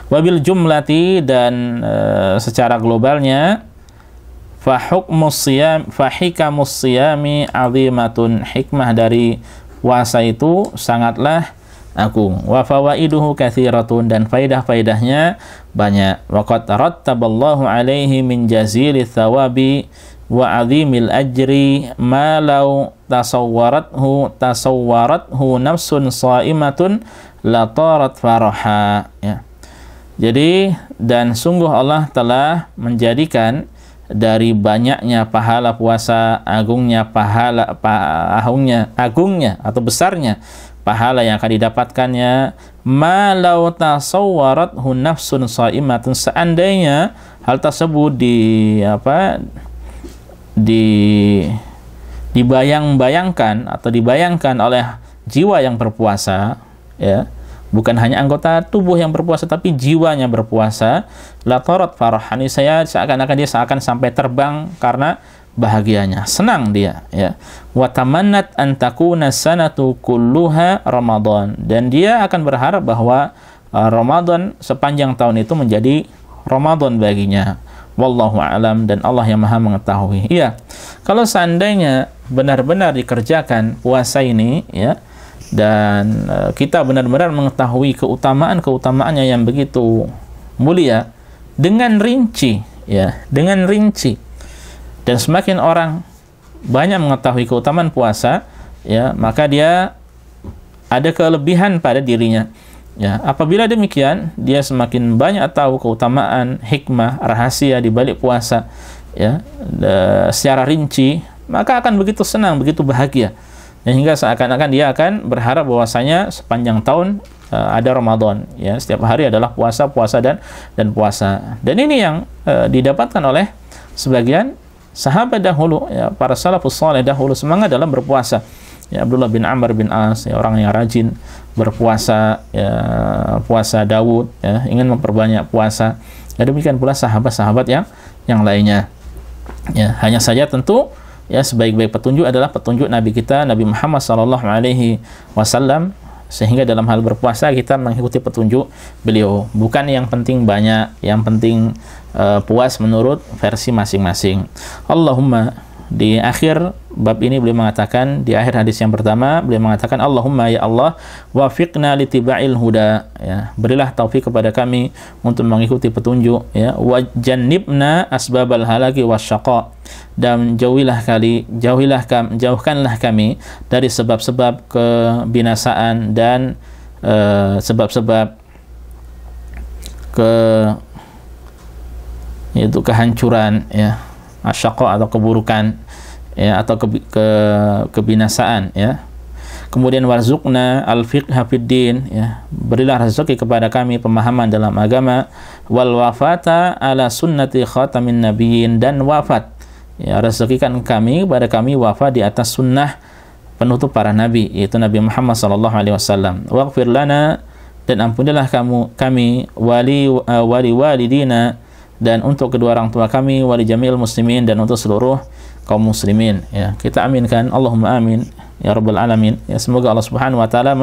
Wabil jumlati, dan secara globalnya, fahikamus siyami azimatun, hikmah dari puasa itu sangatlah agung. Wa fawaiduhu katsiratun, dan faidah-faidahnya banyak. Wa qad rattaballahu alaihi min jazili thawabi wa azimil ajri ma law tasawwarathu nafsun shaimatun la tarat faraha, ya. Jadi, dan sungguh Allah telah menjadikan dari banyaknya pahala puasa, agungnya atau besarnya pahala yang akan didapatkannya, ma law tasawwarathu nafsun shaimatun, seandainya hal tersebut dibayangkan atau dibayangkan oleh jiwa yang berpuasa, ya, bukan hanya anggota tubuh yang berpuasa tapi jiwanya berpuasa, la tarat farahani, saya seakan-akan dia seakan sampai terbang karena bahagianya, senang dia, ya. Wa tamannat an takuna sanatu kulluha Ramadan, dan dia akan berharap bahwa Ramadan sepanjang tahun itu menjadi Ramadan baginya. Wallahu a'lam, dan Allah yang Maha mengetahui. Iya, kalau seandainya benar-benar dikerjakan puasa ini, ya, dan kita benar-benar mengetahui keutamaannya yang begitu mulia dengan rinci, ya, dengan rinci, dan semakin orang banyak mengetahui keutamaan puasa, ya, maka dia ada kelebihan pada dirinya. Ya, apabila demikian, dia semakin banyak tahu keutamaan, hikmah, rahasia di balik puasa, ya, secara rinci, maka akan begitu senang, begitu bahagia, hingga seakan-akan dia akan berharap bahwasanya sepanjang tahun ada Ramadan, ya, setiap hari adalah puasa dan puasa. Dan ini yang didapatkan oleh sebagian sahabat dahulu, ya, para salafus saleh dahulu, semangat dalam berpuasa. Ya, Abdullah bin Amr bin As, ya, orang yang rajin berpuasa, ya, puasa Daud, ya, ingin memperbanyak puasa. Ya, demikian pula sahabat-sahabat yang lainnya. Ya, hanya saja tentu, ya, sebaik-baik petunjuk adalah petunjuk Nabi kita, Nabi Muhammad SAW, sehingga dalam hal berpuasa kita mengikuti petunjuk beliau. Bukan yang penting banyak, yang penting puas menurut versi masing-masing. Allahumma, di akhir bab ini beliau mengatakan, di akhir hadis yang pertama beliau mengatakan, Allahumma, ya Allah, wafiqna litiba'il huda, ya, berilah taufik kepada kami untuk mengikuti petunjuk, ya, wa jannibna asbabal halaki wasyaqa, dan jauhkanlah kami dari sebab-sebab kebinasaan dan sebab-sebab yaitu kehancuran, ya, asyaqa atau keburukan, ya, atau kebinasaan, ya. Kemudian warzuqna al-fiqha fid din, ya, berilah rezeki kepada kami pemahaman dalam agama, wal wafata ala sunnati khatamin nabiyyin, dan wafat, ya, rezekikan kami kepada kami wafat di atas sunnah penutup para nabi, yaitu Nabi Muhammad SAW. Waghfir lana, dan ampunilah kami wali walidina, dan untuk kedua orang tua kami, wali jamil muslimin, dan untuk seluruh kaum muslimin, ya. Kita aminkan, Allahumma amin ya rabbal alamin, ya. Semoga Allah Subhanahu wa taala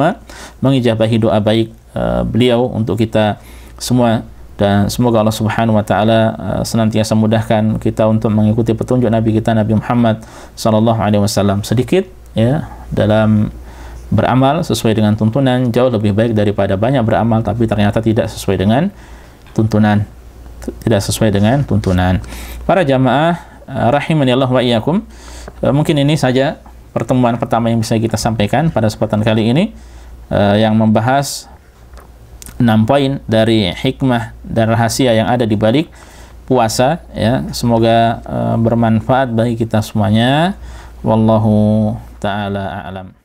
mengijabahi doa baik beliau untuk kita semua, dan semoga Allah Subhanahu wa taala senantiasa mudahkan kita untuk mengikuti petunjuk Nabi kita, Nabi Muhammad SAW. Sedikit, ya, dalam beramal sesuai dengan tuntunan jauh lebih baik daripada banyak beramal tapi ternyata tidak sesuai dengan tuntunan. Para jamaah rahimani Allah wa iyyakum, mungkin ini saja pertemuan pertama yang bisa kita sampaikan pada kesempatan kali ini, yang membahas 6 poin dari hikmah dan rahasia yang ada di balik puasa ya. Semoga bermanfaat bagi kita semuanya. Wallahu taala a'lam.